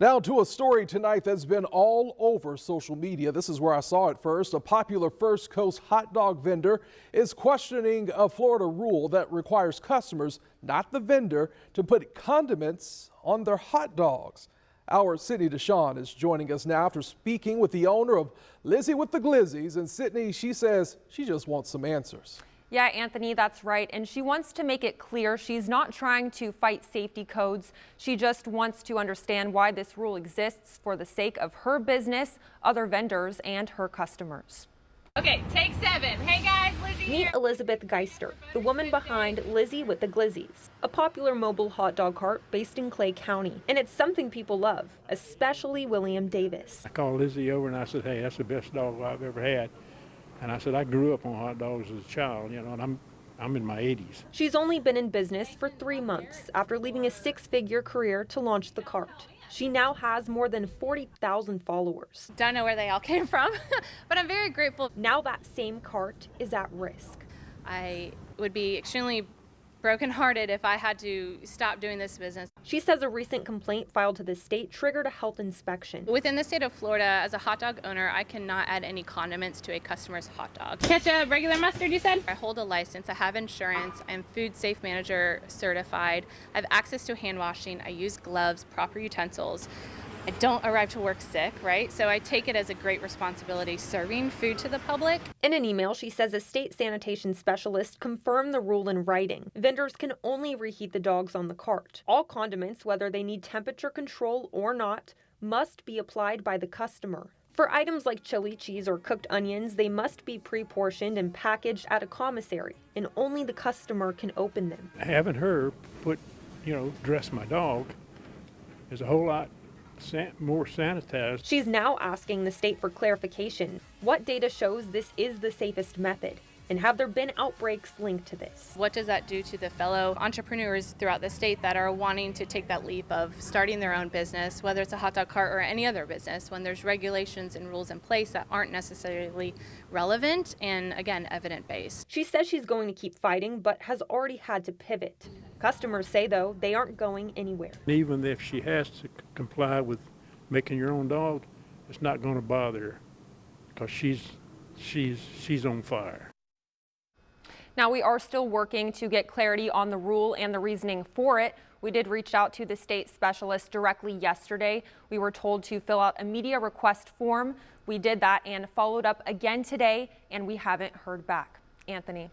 Now to a story tonight that's been all over social media. This is where I saw it first. A popular First Coast hot dog vendor is questioning a Florida rule that requires customers, not the vendor, to put condiments on their hot dogs. Our Sydney Deshawn is joining us now after speaking with the owner of Lizzy with the Glizzys. And Sydney, she says she just wants some answers. Yeah, Anthony, that's right. And she wants to make it clear she's not trying to fight safety codes. She just wants to understand why this rule exists for the sake of her business, other vendors, and her customers. Okay, take 7. Hey guys, Lizzy here. Meet Elizabeth Geister, the woman behind Lizzy with the Glizzys, a popular mobile hot dog cart based in Clay County. And it's something people love, especially William Davis. I called Lizzy over and I said, hey, that's the best dog I've ever had. And I said, I grew up on hot dogs as a child, you know, and I'm in my 80s. She's only been in business for 3 months after leaving a 6-figure career to launch the cart. She now has more than 40,000 followers. Don't know where they all came from, but I'm very grateful. Now that same cart is at risk. I would be extremely brokenhearted if I had to stop doing this business. She says a recent complaint filed to the state triggered a health inspection. Within the state of Florida, as a hot dog owner, I cannot add any condiments to a customer's hot dog. Ketchup, regular mustard, you said? I hold a license, I have insurance, I'm food safe manager certified, I have access to hand washing, I use gloves, proper utensils. I don't arrive to work sick, right? So I take it as a great responsibility serving food to the public. In an email, she says a state sanitation specialist confirmed the rule in writing. Vendors can only reheat the dogs on the cart. All condiments, whether they need temperature control or not, must be applied by the customer. For items like chili, cheese, or cooked onions, they must be pre-portioned and packaged at a commissary, and only the customer can open them. Having her dress my dog is a whole lot more sanitized. She's now asking the state for clarification. What data shows this is the safest method? And have there been outbreaks linked to this? What does that do to the fellow entrepreneurs throughout the state that are wanting to take that leap of starting their own business, whether it's a hot dog cart or any other business, when there's regulations and rules in place that aren't necessarily relevant and, again, evidence-based? She says she's going to keep fighting, but has already had to pivot. Customers say, though, they aren't going anywhere. Even if she has to comply with making your own dog, it's not going to bother her because she's on fire. Now, we are still working to get clarity on the rule and the reasoning for it. We did reach out to the state specialist directly yesterday. We were told to fill out a media request form. We did that and followed up again today, and we haven't heard back. Anthony.